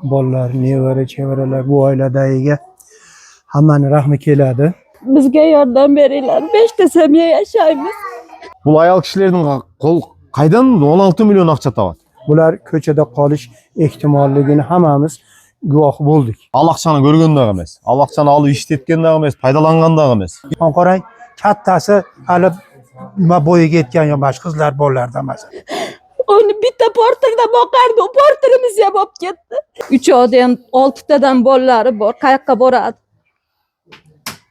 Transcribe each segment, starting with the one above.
Bolalar, nevara, chevaralar bu oiladagiga hammani rahmi keladi. Bizga yordam beringlar. 5 ta semiya yashaymiz. Бұл ayol kishilarning qaydan 16 million ақша табады? Bular ko'chada qolish ehtimolligini hammamiz guvoh bo'ldik. Al ақшаны көрген дағы емес, al ақшаны alып ishlatgan дағы емес, пайдаланған дағы емес. Qarang, kattasi hali nima bo'yiga yetgan yosh qizlar bolalardan emas. Onu bitta portirda boqardi, u portirimiz ham olib ketdi. 3 odam 6 tadan bolalari bor, qayoqqa boradi?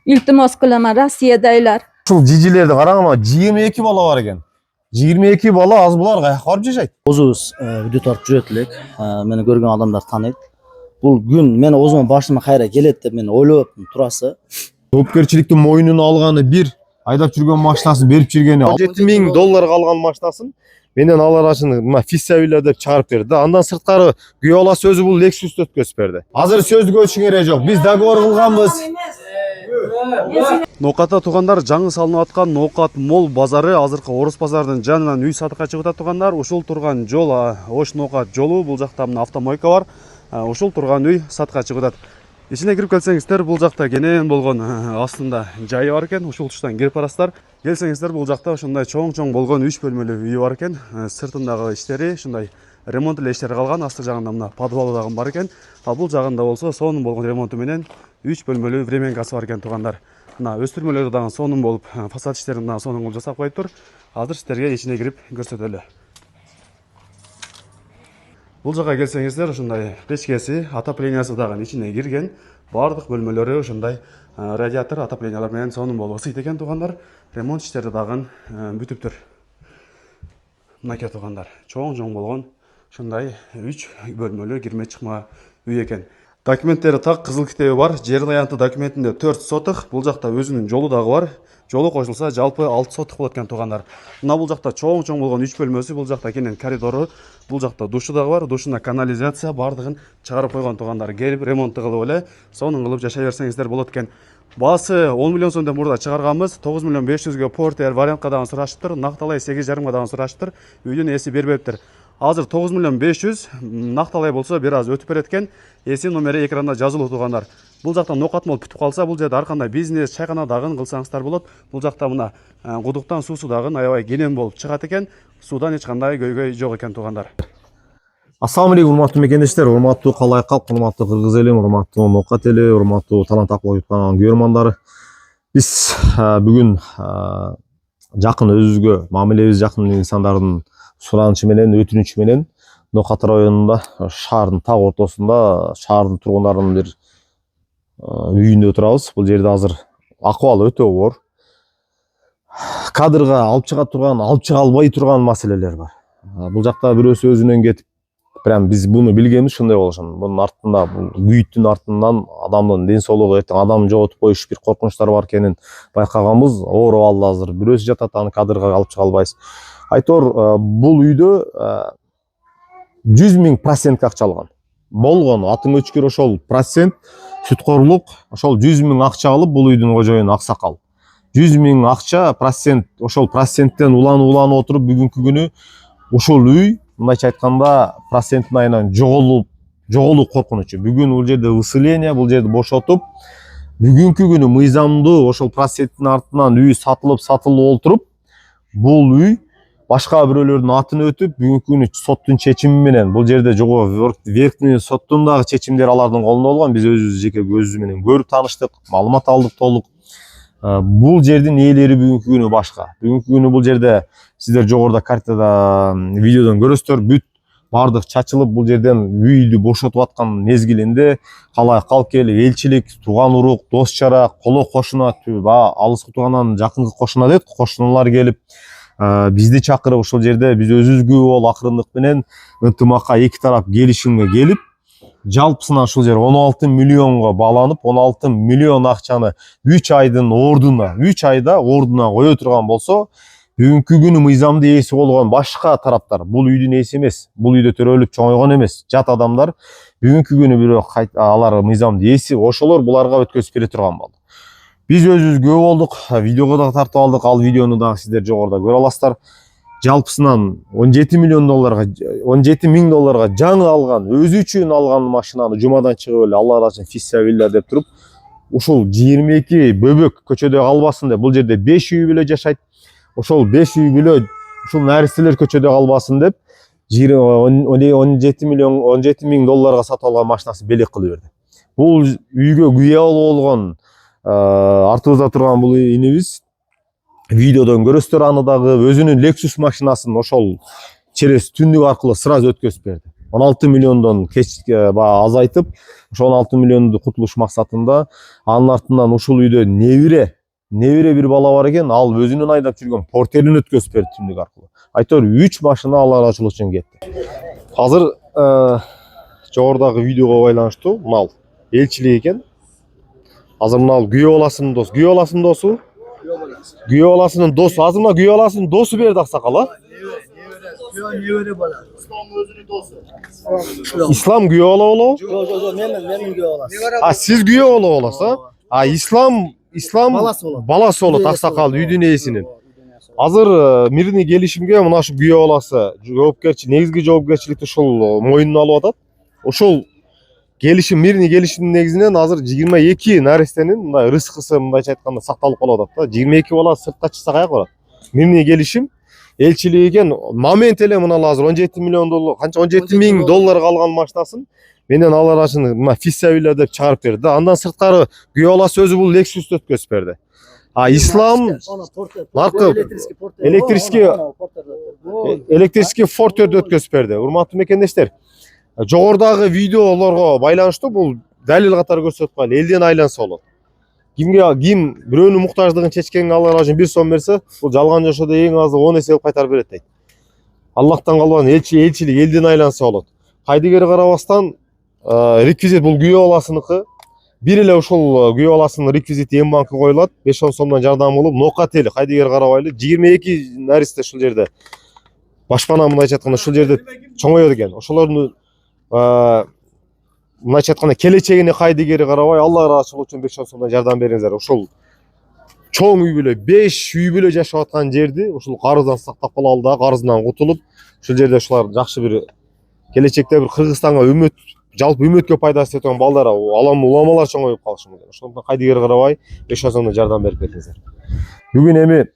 Iltimos qilaman, Rossiyadagilar. Шул jijilerdi qarang ama 22 bola var ekan. 22 bola az bular qayoqqa borib yashaydi? O'zimiz video tortib juratlik, meni ko'rgan odamlar taniydi. Bu gün meni o'zim boshimga qayra keladi deb men o'ylayapman turasi. Javobgarchilikni mo'ynuna olgani bir, haydab yurgan mashinasini berib жүргені 7000 dollar qalgan mashinasin mendan alар ашыны мына фиссавилля деп чыгарып берди. Андан сырткары күйөө баласы өзү бул Lexus өткөзүп берди. Азыр сөздүк өчүң керек жок. Биз договор кылганбыз. Ноқатта туғандар жаңы салынып атқан Ноқат мол базары азыркы Орус базарынын жанынан үй сатыкка чыгып атат. Ушул турган жол, Ош Ноқат жолу, бул жакта мына автомойка бар. Ушул турган үй сатыкка чыгып атат. Ичине кирип келсеңиздер, бул жакта кенен болгон астында жайы бар экен. Ушул туштан кирип барасыздар. Келсеңиздер, бул жакта ошондой чоң болгон 3 бөлмөлүү үй бар экен. Сыртындагы иштери ушундай ремонт эле иштери калган. Асты жагында мына подвалы дагы бар экен. Ал бул жагында болсо сонун болгон ремонту менен 3 бөлмөлүү временкасы бар экен тугандар. Мына өстүрмөлөр дагы сонун болуп, фасад иштерин дагы сонун кылып жасап коюптур. Азыр сиздерге ичине кирип көрсөтөлү. Бул жака келсеңиздер, ушундай печкеси, отоплениясы дагы ичине кирген. Бардык бөлмөлөрү ушундай радиатор, отоплениялар менен сонун болуп сыйт экен тугандар. Ремонт иштери дагы бүтүптүр. Мынакей тугандар, чоң болгон ушундай 3 бөлмөлүү кирме чыкма үй экен. Документтери так, кызыл китеби бар. Жер аянты документинде 4 сотық. Бул жакта өзүнүн жолу дагы бар. Жолу кошулса жалпы 6 сотық болот экен тугандар. Мына бул жакта чоң болгон 3 бөлмөсү, бул жакта кенен коридору, бул жакта душу дагы бар. Душуна канализация бардыгын чыгарып койгон тугандар. Келип ремонтту кылып эле сонун кылып жашай берсеңиздер болот экен. Баасы 10 миллион сомдон мурда чыгарганбыз. 9 миллион 500ге портер вариантка дагы сурашыптыр. Накталай 8,5 дагы сурашыптыр. Үйдүн эси бербептир. Азыр 9 миллион 500, накталай болсо бир аз өтүп берет экен. Эси номери экранда жазылуу тугандар. Бул жакта Ноқат мол бүтүп калса, бул жерде ар кандай бизнес, чайкана дагын кылсаңыздар болот. Бул жакта мына кудуктан суусу дагы аябай кенен болуп чыгат экен. Суудан эч кандай көйгөй жок экен тугандар. Ассаламу алейкум, урматтуу мекендештер, урматтуу калай калк, урматтуу кыргыз эли, урматтуу Ноқат эли, урматтуу талант акыл юткан көрөрмандары. Биз бүгүн жакын өзүбүзгө мамилебиз жакын инсандардын суранышы менен, өтүнүчү менен Ноқат районунда, шаардын так ортосунда, шаардын тургундарынын бир үйүндө турабыз. Бул жерде азыр акыбалы өтө оор. Кадрга алып чыга турган, алып чыга албай турган маселелер бар. Бул жакта бирөөсү өзүнөн кетип, прям биз буну билгенбиз, шундай болушун. Бунун артында, бул күйүттүн артынан адамдын ден соолугу, адам жоготуп коюш бир коркунучтар бар экенин байкаганбыз. Ооруп алды азыр. Бирөөсү жатат, аны кадрга алып чыга албайбыз. Айтор, бул үйдө 100.000% акча алган. Болгон атын өчкөр ошол процент сүткорлук, ошол 100.000 акча алып, бул үйдүн кожоюну Аксакал. 100.000 акча процент, ошол проценттен уланып отуруп бүгүнкү күнү ошол үй, мындайча айтканда, проценттин айынан жоголуу коркунучу. Бүгүн бул жерде выселение, бул жерди бошотуп, бүгүнкү күнү мыйзамдуу ошол проценттин артынан үй сатылып олтуруп, бул үй башка бирөөлөрдүн атын өтүп, бүгүнкү күнү соттун чечими менен бул жерде жогорку верхний соттун дагы чечимдери алардын колунда болгон. Биз өзүбүз жеке көзүбүз менен көрүп таныштык, маалымат алдык толук. Бул жердин ээлери бүгүнкү күнү башка. Бүгүнкү күнү бул жерде сиздер жогоруда картада видеодон көрөсүздөр, бүт бардык чачылып, бул жерден үйдү бошотуп аткан мезгилинде калай калк эл, элчилик, тууган урук, дос чара, коло кошуна, алыскы туугандан жакынкы кошуна дейт, кошуналар келип бизди чакырып, ошол жерде биз өзүбүзгө бол акырындык менен ынтымакка эки тарап келишимге келип, жалпысынан ушул жер 16 миллионго бааланып, 16 миллион акчаны 3 айда ордуна кое турган болсо, бүгүнкү күнү мыйзамды ээси болгон башка тараптар, бул үйдүн ээси эмес, бул үйдө төрөлүп чоңойгон эмес, жат адамдар бүгүнкү күнү бирок алар мыйзамды ээси, ошолор буларга өткөзүп бере турган болду. Биз өзүбүз көп болдук, видеого да тартып алдык, ал видеону дагы сиздер жогоруда көрө аласыздар. жалпысынан 17 миллион долларға 17 миң долларға жаңы алған, өзі үшін алған машинаны жумадан чыгып эле Алла разы фиссабилля деп туруп, ушул 22 бөбөк көчөдө калбасын деп, бул жерде 5 үй бүлө жашайт. Ошол 5 үй бүлө ушул наристелер көчөдө калбасын деп 17 миң долларга сатып алган машинасын белек кылып берди. Бул үйгө күйөө болгон артыбызда турган бул инибиз видеодон көрөсүздөр, аны дагы өзүнүн Lexus машинасын ошол через түндүк аркылуу сразу өткөзүп берди. 16 миллиондон азайтып, ошол 16 миллионду кутулуш максатында анын артынан ушул үйдө небире бир бала бар экен, ал өзүнүн айдап жүргөн портерин өткөзүп берди түндүк аркылуу. Айтор 3 машина Алла ыраазычылык үчүн кетти. Азыр жогорудагы видеого байланыштуу мал элчилик экен. Азыр мына күйөө баласынын досу, күйөө баласынын досу. Күйөө баласынын досу, азыр мына күйөө баласынын досу берди аксакал, а? Небере бала. Ислам күйөө бала болобу? Жок, менин күйөө баласы. А сиз күйөө бала болосуз, а? А Ислам баласы болот аксакал үйдүн ээсинин. Азыр мирний келишимге мына ушу күйөө баласы негизги жоопкерчиликти ушул мойнуна алып атат. Ошол мирний келишимдин негизинен азыр 22 наристенин мындай рызкысы мындайча айтканда сакталып калып атат да. 22 бала сыртка чыкса каяка барат? Мирний келишим элчилик экен. Момент эле мына азыр 17 миллион доллар, канча 17 миң долларга алган машинасын менен Алла ыраазычылык мына фиссабилля деп чыгарып берди. Андан сырткары күйөө баласы өзү бул Lexus'ты өткөзүп берди. А Ислам наркы электрический портерди өткөзүп берди. Урматтуу мекендештер, жогорудагы видеолорго байланыштуу бул далил катары көрсөтүп коелу, элден айланса болот. Ким бирөөнүн муктаждыгын чечкенге Алла ыраазы 1 сом берсе, бул жалган жашоодо эң азы 10 эсе кылып кайтарып берет дейт. Аллахтан калбаган элчилик элден айланса болот. Кайдыгер карабастан реквизит бул күйөө баласыныкы. Бир эле ушул күйөө баласынын реквизити М-банкка коюлат, 5-10 сомдон жардам болуп, нокатели кайдыгер карабайлы 22 наристе ушул жерде. Башпана мындайча айтканда ушул жерде чоңоёт экен. Ошолордун мындайча айтканда келечегине кайдыгери карабай, Алла ыраазычылык үчүн 5-10 сомдон жардам бериңиздер. Ушул чоң үй бүлө, 5 үй бүлө жашап аткан жерди ушул карыздан сактап калалы да, карызынан кутулуп, ушул жерде ушулар жакшы бир келечекте бир Кыргызстанга жалпы үмөткө пайдасы жеткен балдар, уламалар чоңоюп калышы мүмкүн. Ошондон кайдыгер карабай 5 сомдон жардам берип кетиңиздер. Бүгүн эми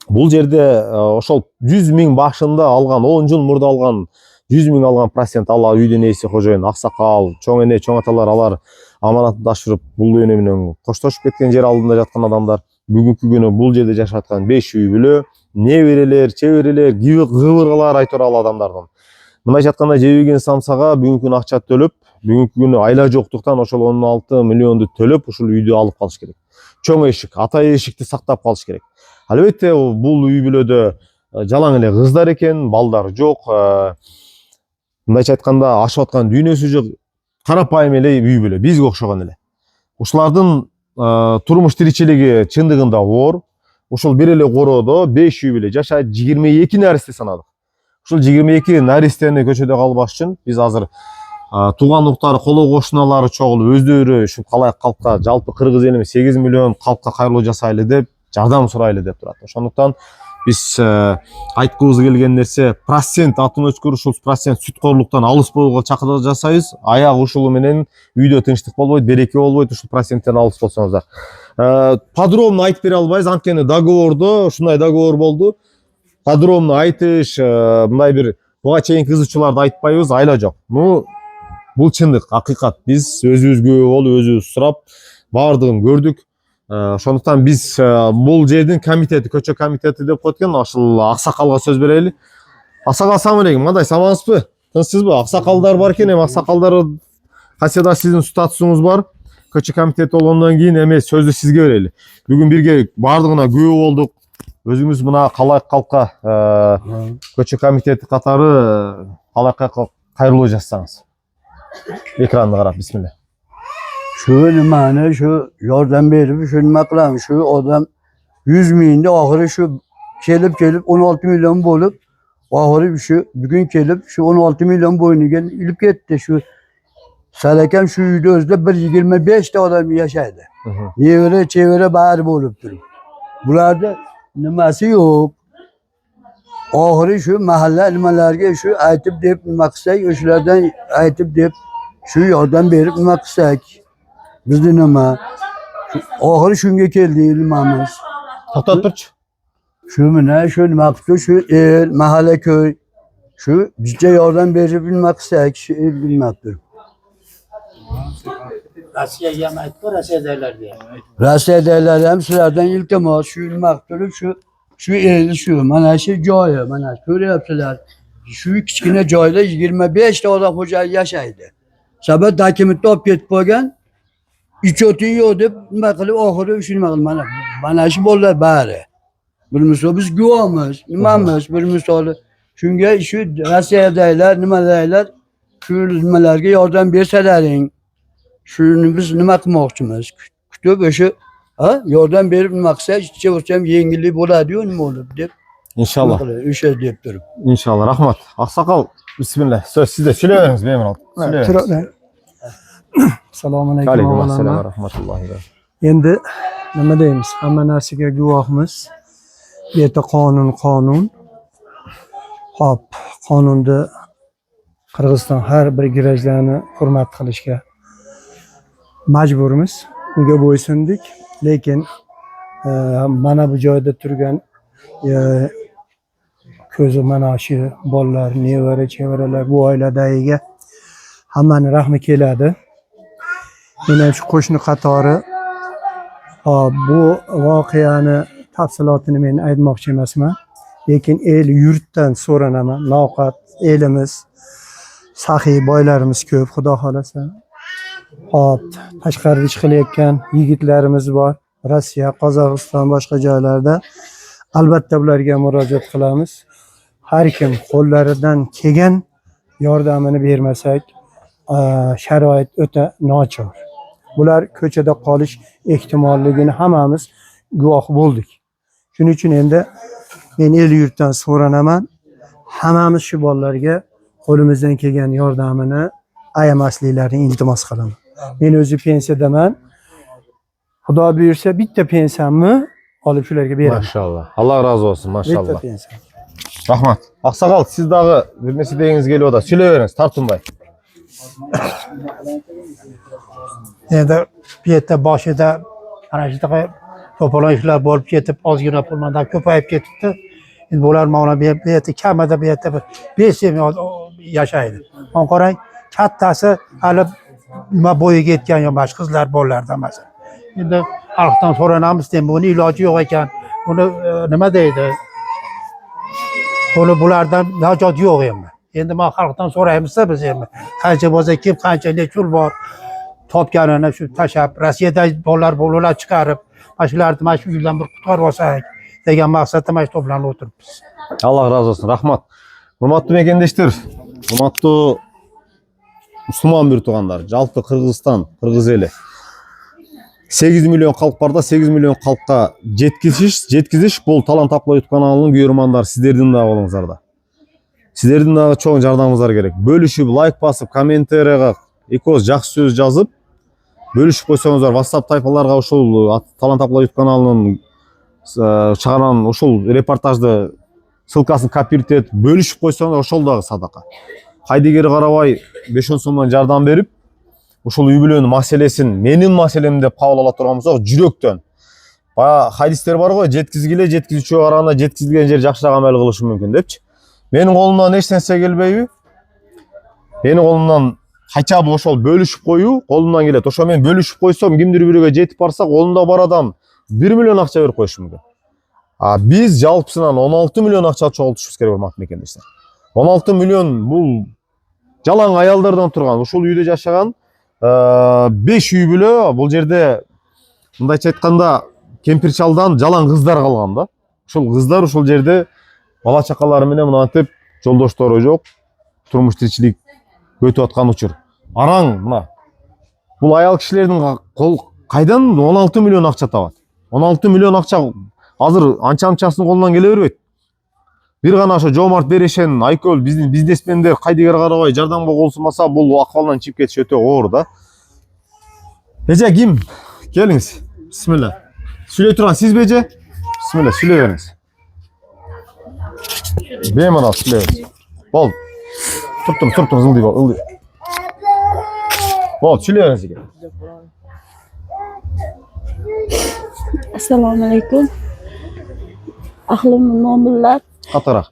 бул жерде ошол 100 миң башында алган, 10 жыл мурда алган 100 миң алган процент алла үйдүн ээси кожоюн аксакал, чоң эне, чоң аталар алар аманатты тапшырып бул дүйнө менен коштошуп кеткен жер алдында жаткан адамдар. Бүгүнкү күнү бул жерде жашап аткан 5 үй бүлө, неберелер, чеберелер, кыбыргалар айтор ал адамдардын. Мындайча айтканда жебеген самсага бүгүнкү күнү акча төлөп, бүгүнкү күнү айла жоктуктан ошол 16 миллионду төлөп ушул үйдү алып калыш керек. Чоң эшик, ата эшикти сактап калыш керек. Албетте бул үй бүлөдө жалаң эле кыздар экен, балдар жок. Мындайча айтканда ашып аткан дүйнөсү жок, карапайым эле үй бүлө, бизге окшогон эле. Ушулардын турмуш тиричилиги чындыгында оор. Ушул бир эле короодо 5 үй бүлө жашайт, 22 наристе санадык. Ушул 22 наристени көчөдө калбаш үчүн биз азыр тууган уктары, коло кошуналары чогулуп, өздөрү ушул калай калкка, жалпы кыргыз элиме 8 миллион калкка кайрылуу жасайлы деп, жардам сурайлы деп турат. Ошондуктан биз айткыбыз келген нерсе, процент атын өчкөр, ушул процент сүткорлуктан алыс болууга чакыруу жасайбыз. Аяк ушулу менен үйдө тынчтык болбойт, береке болбойт, ушул проценттен алыс болсоңуздар. Подробно айтып бере албайбыз, анткени договордо ушундай договор болду. Подробно айтыш, мындай бир буга чейин кызычууларды айтпайбыз, айла жок. Бул чындык, акыйкат. Биз өзүбүзгө болуп, өзүбүз сурап, баардыгын көрдүк. Ошондуктан биз бул жердин комитети, көчө комитети деп коет экен, ошол аксакалга сөз берели. Аксакал, assalamu алейкум. Мындай самаңызбы? Тынчсызбы? Аксакалдар бар экен, эми аксакалдар кайсыда сиздин статусуңуз бар. Көчө комитети болгондон кийин эми сөздү сизге берели. Бүгүн бирге баардыгына күбө болдук. Өзүңүз мына калай калкка көчө комитети катары калай калкка кайрылуу жассаңыз. Экранды карап, бисмилля. Şu nimani şu yordam berip şu nima qilamiz, şu odam 100 mingni oxiri şu kelib 16 milyon bo'lib, oxiri şu bugun kelib şu 16 milyon bo'yniga ilib ketdi. Şu salakam şu uyda o'zida 125 ta odam yashaydi. Nevara chevara bari bo'lib turibdi. Bularda nimasi yo'q. Ahırı şu mahalle nimalarga şu aytib deb nima qilsak, o'shalardan aytib deb şu yordam berib nima qilsak. Bizda nima? Ahırı shunga keldi ilmamiz. To'xtab turchi. Şu mana şu nima qilib şu el, mahalle köy şu bizga yordam berib nima qilsak, şu el bilmabdir. Rossiyaga ham aytib Rossiyadagilar diye. Rossiyadagilar ham sizlardan iltimos shu nima qilib turib şu el şu mana shu joyi mana ko'ryapsizlar. Şu kichkina joyda 25 ta odam xo'jalik yashaydi. Sabab dokumentni olib ketib qo'ygan. İçotin yo'q deb nima qilib oxiri shu nima qilib mana shu bolalar bari. Bir misol biz guvohmiz, nimamiz bir misoli. Shunga shu Rossiyadagilar nimalarlar shu nimalarga yordam bersalaring. Shuni biz nima qilmoqchimiz? Kutib o'sha yordam berib nima qilsa, ichcha bo'lsa ham yengillik bo'ladi-yu, nima bo'lib deb. İnşallah. O'sha deb turib. İnşallah. Rahmat. Aksakal. Bismillah. Söz sizde. Söyleyiniz benim Assalomu alaykum. Aleykümselam ve rahmetullahi ve. Endi nima deymiz? Hamma narsaga guvohmiz. Bu yerda qonun. Hop, qonunda Qirg'iziston har bir girajlarni hurmat qilishga majburmiz. Unga bo'ysundik. Lekin mana bu joyda turgan ko'zi mana shu bolalar, nevara, chevaralar bu oiladagiga hammani rahmi keladi. Yana shu qo'shni qatori bu voqeani tafsilotini men aytmoqchi emasman. Lekin el yurtdan so'ranaman. Noqat elimiz, saxiy boylarimiz ko'p, xudo xolasa. Hop, tashqarida ish qilayotgan yigitlarimiz bor. Rossiya, Qozog'iston, boshqa joylarda. Albatta ularga murojaat qilamiz. Har kim qo'llaridan kelgan yordamini bermasak, sharoit o'ta nochor. Bular ko'chada qolish ehtimolligini hammamiz guvoh bo'ldik. Shuning uchun endi men el yurtdan so'ranaman. Hammamiz shu bolalarga qo'limizdan kelgan yordamini ayamasliklarini iltimos qilaman. Men o'zi pensiyadaman. Xudo buyursa bitta pensiyamni olib shularga beraman. Maşallah. Allah razı olsun. Maşallah. Bitta pensiya. Rahmat. Aksakal siz dağı bir meseleniz geliyor da söyleyiniz. Tartunbay. Endi bu yerda boshida ana shunaqa to'polon ishlar bo'lib ketib, ozgina pul mandan ko'payib ketibdi. Endi bular mana bu yerda kamida bu yerda 5 yil yashaydi. Mana qarang, kattasi hali nima bo'yiga yetgan yo'q, qizlar bolalardan masalan. Endi xalqdan so'ranamiz, buni iloji yo'q ekan. Buni nima deydi? Buni bulardan najot yo'q endi. Endi men xalqdan so'raymiz-da biz endi. Qancha bo'lsa kim, qancha nechul bor. Topganini shu tashab, Rossiyada bolalar chiqarib, shularni mana shu uydan bir qutqarib olsak degan maqsadda mana shu to'planib o'tiribmiz. Allah razı olsun. Rahmat. Hurmatlı mekendeşler. Hurmatlı Müslüman bir tuğanlar. Жалпы Kırgızistan, Kırgız eli. 8 milyon xalq barda 8 milyon xalqqa жеткизиш бұл Талант Таплай YouTube kanalının görürmanlar sizlerden de olыңыздарда. Sizlerden de çoğun жардамыңыздар керек. Бөлүшүп, лайк басып, комментарияга экоз жақсы сөз жазып, бөлүшүп койсоңуздар WhatsApp тайпаларга ушул Талант Таплай YouTube kanalının чыгарган ушул репортажды ссылкасын копировать этип бөлүшүп койсоңуздар ошол дагы садака. Хайдегер Карабай 5 сомдон жардам берип, ушул үй бүлөнүн маселесин менин маселем деп кабыл ала турган болсок, жүрөктөн. Баягы хадистер бар го, жеткизгиле, жеткизүүчү караганда жеткизилген жер жакшыраак амал кылышы мүмкүн депчи. Менин колумдан эч нерсе келбейби? Менин колумдан хотя бы ошол бөлүшүп коюу колумдан келет. Ошо мен бөлүшүп койсом, кимдир бирөөгө жетип барса, колунда бар адам 1 миллион акча берип коюшу мүмкүн. Биз жалпысынан 16 миллион акча чогултушубуз керек урматтуу мекендештер. 16 миллион бул жалаң аялдардан турган, ушул үйдө жашаган 5 үй бүлө, бул жерде мындайча айтканда кемпир чалдан жалаң кыздар калган да. Ушул кыздар ушул жерде бала чакалары менен мынантип жолдоштору жок, турмуш тиричилик өтүп аткан учур. Араң мына бул аял кишилердин кол кайдан 16 миллион акча табат? 16 миллион акча азыр анча-анчасын колунан келе бербейт. Бир гана ошо Жомарт Берешен, Айкөл биздин бизнесмендер Хайдегер Карабай жардамга кол сунмаса, бул акыбалдан чыгып кетиш өтө оор да. Эже ким? Келиңиз. Бисмилла. Сүйлөй турган сиз беже? Бисмилла, сүйлөй бериңиз. Bemalol silayverasiz. Bol. Turibdi, ıldiy bol, ıldiy. Bol, silayverasiz aka. Assalomu alaykum. Ahlim mo'minlar, Qattiqroq.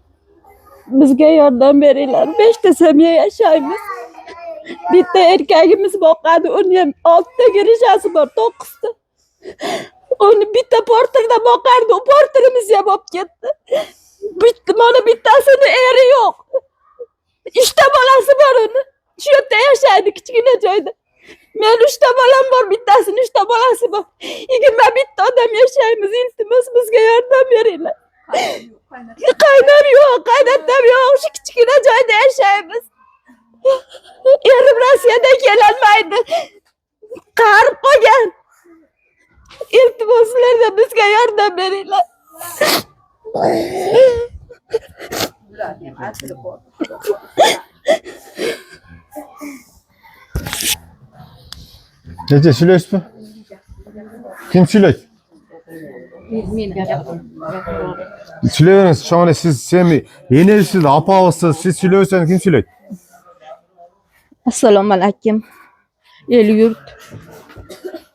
bizga yordam beringlar. 5 ta samiya yashaymiz. Bitta erkagimiz boqadi, uni ham 6 ta girishasi bor, 9 ta. Uni bitta portirda boqardi, u portirimiz ham olib ketdi. Mana bittasini eri yo'q. 3 ta bolasi bor uni. Shu yerda yashaydi, kichkina joyda. Men 3 ta bolam bor, bittasini 3 ta bolasi bor. 21 ta odam yashaymiz, iltimos bizga yordam beringlar. Qaynam yo'q, qaynatam yo'q, shu kichkina joyda yashaymiz. Erim Rossiyadan kelolmaydi. Qarib qolgan. Iltimos sizlar bizga yordam beringlar. Necha sulaysizmi? Kim sulaydi? Sulayverasiz, shomona siz, sen yenelsiz, apavisiz, siz sulayversangiz kim sulaydi? Assalomu alaykum. El yurt.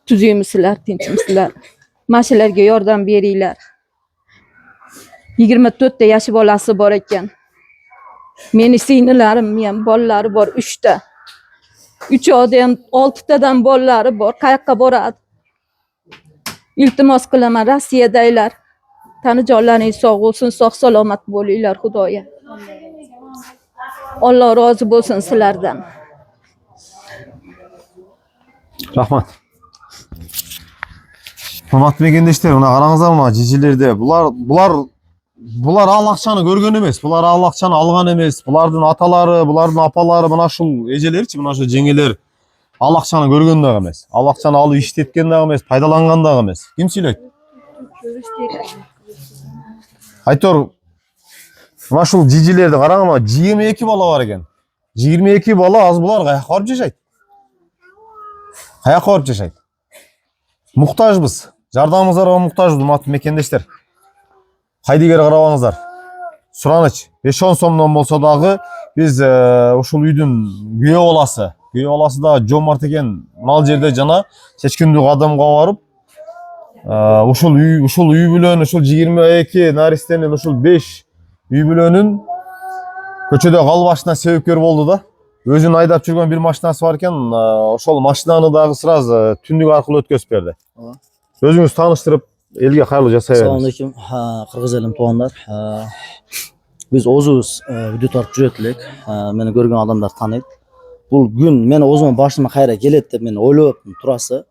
Tuzukmisizlar, tinchmisizlar? Mashalarga yordam beringlar. 24 ta yosh bolasi bor ekan. Meni singillarim ham bolalari bor 3 ta. 3 odam 6 tadan bolalari bor. Qayoqqa boradi? Iltimos qilaman, Rossiyadaylar. Tanijonlaringiz sog' bo'lsin, sog' salomat bo'linglar, Xudoya. Alloh rozi bo'lsin sizlardan. Rahmat. Hurmatli mekendeshler, buna qarangizlar, mana jijilerde bular al akçаны görgön emes, bular al akçаны algan emes, bulardın atalары, bulardın apalары, mana şul ejelerçi, mana şu jengeler al akçаны görgön dagı emes, al akçаны alıp işletken dagı emes, paydalangan dagı emes. Kim söyleydi? Aytor, mana şul jijilerde qarang, ama 22 bala var eken. 22 bala az bular qayoqqa barıp jaşayt? Qayoqqa barıp jaşayt? Muhtajbız. Жардамыңыздарга muhtajбыз, урматтуу мекендештер. Кайдыгер карабаңыздар. Сураныч 5-10 сомдон болсо дагы биз ушул үйдүн күйөө баласы да жомарт экен. Мал жерде жана чечкиндүү адамга барып, ушул үй бүлөнүн, ушул 22 наристенин, ушул 5 үй бүлөнүн көчөдө калбашына себепкер болду да. Өзүн айдап жүргөн бир машинасы бар экен, ошол машинаны дагы сразу түндүк аркылуу өткөзүп берди. Өзүңүз тааныштырып, элге кайрылуу жасай бериңиз. Assalomu alaykum, Qirg'iz elim tuğanlar. Biz o'zimiz video tartib жүрөт элек. Meni көргөн адамдар таанайт. Бул күн мени өзүмө башыма кайра келет деп мен ойлоп турасы.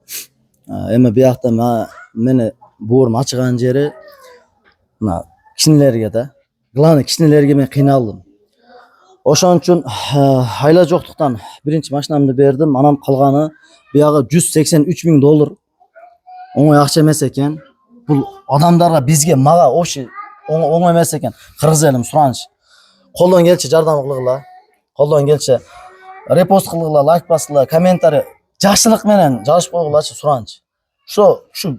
Эми биякта мени буурум ачыган жери мына кичинелерге да. Главный кичинелерге мен кыйналдым. Ошон үчүн айла жоктуктан биринчи машинамды бердим. Анан калганы биягы $183.000 оңой акча эмес экен. Бул адамдарга, бизге, мага ошо оңой эмес экен. Кыргыз элим сураныч. Колдон келчи жардам кылгыла. Колдон келчи репост кылгыла, лайк баскыла, комментарий жакшылык менен жазып койгулачы сураныч. Ушу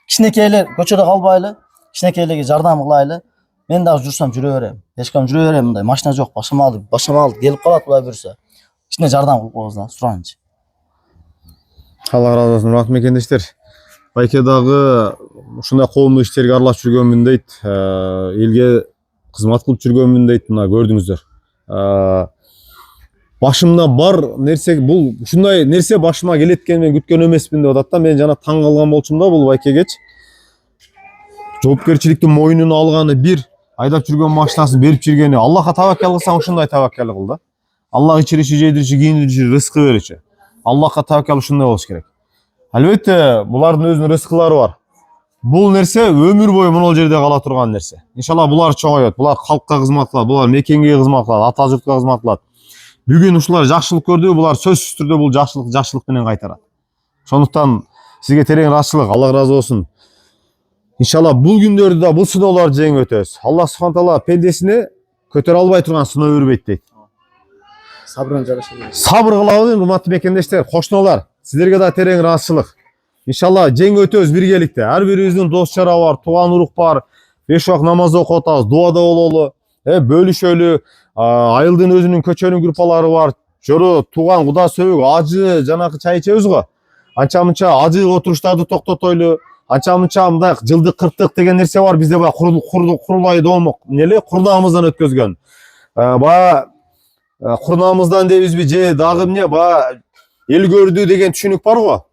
кичинекейлер көчөдө калбайлы, кичинекейлерге жардам кылайлы. Мен дагы жүрсөм жүрө берем. Эчким жүрө берем, мындай машина жок, башыма алды келип калат булай бүрсө. Кичине жардам кылып коебуз да, сураныч. Алла разы болсун, урматтуу мекендештер. Байке дагы ушундай коомдук иштерге аралашып жүргөнмүн дейт, элге кызмат кылып жүргөнмүн дейт, мына көрдүңүздөр. Башымда бар нерсе, бул ушундай нерсе башыма келет экен, мен күткөн эмесмин деп атат да. Мен жана таң калган болчумун да бул байкегечи. Жоопкерчиликтин мойнуна алганы бир, айдап жүргөн машинасын берип жүргөнү. Аллахка таваккал кылсаң ушундай таваккал кыл да. Аллах ичиричи, жейдиричи, кийиндиричи, рызкы беричи. Аллахка таваккал ушундай болуш керек. Албетте, булардын өзүнүн рызкылары бар. Бул нерсе өмүр бою мына жерде кала турган нерсе. Иншалла булар чоңойот, булар калкка кызмат кылат, булар мекенге кызмат кылат, ата журтка кызмат кылат. Бүгүн ушулар жакшылык көрдү, булар сөзсүз түрдө бул жакшылык менен кайтарат. Ошондуктан сизге терең ыраазычылык, Алла разы болсун. Иншалла бул күндөрдү да бул сыноолорду жеңип өтөбүз. Аллах субхана таала пендесине көтөрө албай турган сыноо бербейт дейт. Сабырын жараша. Сабыр кылабыз, урматтуу мекендештер, кошунолар. Силерге да терең ыраазычылык. Иншалла жеңип өтөбүз биргеликте. Ар бирибиздин дос чара бар, тууган урук бар. 5 убак намаз окуп атабыз, дуада бололу. Bölüşөлүү айылдын өзүнүн көчөнүн группалары бар. Жору тууган куда сөөк ажы жанакы чай ичебиз го. Анча мынча ажы отуруштарды токтотойлу. Анча мынча мындай жылдык 40 деген нерсе бар. Бизде баягы курулай доомок неле курнамыздан өткөзгөн. Баягы курнамыздан дейбизби же дагы эмне баягы эл көрдү деген түшүнүк бар го.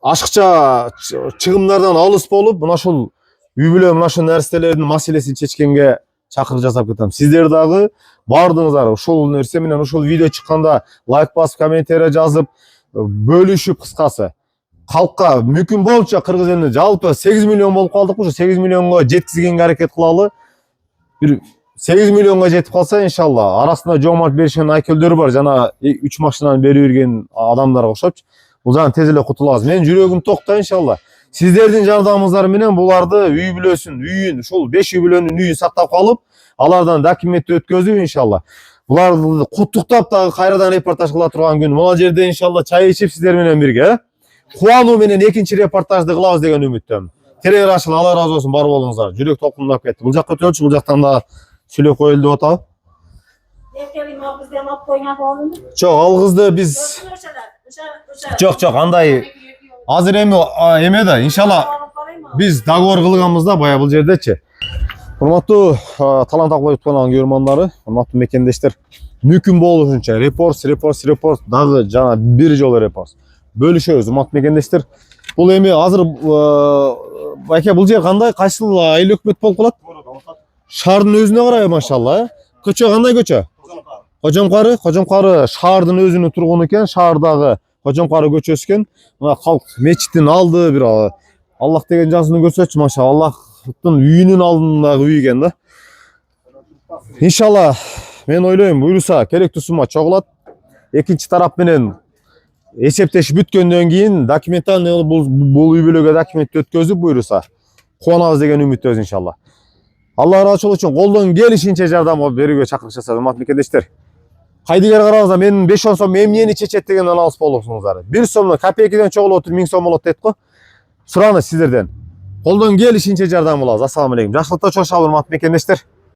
Ашыкча чыгымдардан алыс болуп, мына ушул үй бүлө мына ушул нерселердин маселесин чечкенге чакырып жасап кетем. Сиздер дагы бардыңыздар ушул нерсе менен ушул видео чыкканда лайк басып, комментарий жазып, бөлүшүп кыскасы. Халкка мүмкүн болчу кыргыз элине жалпы 8 миллион болуп калдык. Ушу 8 миллионго жеткизгенге аракет кылалы. Бир 8 миллионго жетип калса, иншалла, арасында жоомарт беришкен айкөлдөр бар, жана 3 машинаны берип берген адамдарга окшопчу. Бул жана тез эле кутулабыз. Мен жүрөгүм токта, иншалла. Сиздердин жардамыңыздар менен буларды үй бүлөсүн, үйүн, ушул 5 үй бүлөнүн үйүн сактап калып, алардан документти өткөзүп, иншалла. Буларды куттуктап дагы кайрадан репортаж кыла турган күн. Мына жерде иншалла чай ичип сиздер менен бирге, кубануу менен экинчи репортажды кылабыз деген үмүттөмүн. Терең рахмат, Алла разы болсун, бар болуңуздар. Жүрөк толкундап кетти. Бул жакка өтөлчү, бул жактан да сүйлөп коелу деп атабы. Жок, ал кызды биз жок, андай азыр эме да, иншалла биз договор кылганбыз да бая бул жердечи. Урматтуу талант акбай каналынын көрөрмандары, урматтуу мекендештер, мүмкүн болушунча репост дагы жана бир жолу репост бөлүшөбүз, урматтуу мекендештер. Бул эми азыр байке бул жер кандай, кайсыл айыл өкмөт болуп калат? Шаардын өзүнө карай, машалла. Көчө кандай көчө? Кожомкары шаардын өзүнүн тургуну экен, шаардагы Кожомкары көчөсү экен. Мына калк мечиттин алды бир Аллах деген жазууну көрсөтчү, машалла. Аллахтын үйүнүн алдындагы үй экен да. Иншалла, мен ойлойм, буйруса керектүү сумма чогулат. Экинчи тарап менен эсептешип бүткөндөн кийин документалный бул үй бүлөгө документ өткөзүп буйруса кубанабыз деген үмүттөбүз, иншалла. Алла ыраачылык үчүн колдон келишинче жардам берүүгө чакырык жасап, урматтуу мекендештер. Кайдыгер карабыздар, менин 5-10 сом эмнени чечет дегенден алыс болуңуздар. 1 сомдон копейкеден чогулуп отуруп 1000 сом болот дейт го. Сураны сиздерден. Колдон келишинче жардам кылабыз. Ассаламу алейкум. Жакшылыкта чоң урматтуу мекендештер.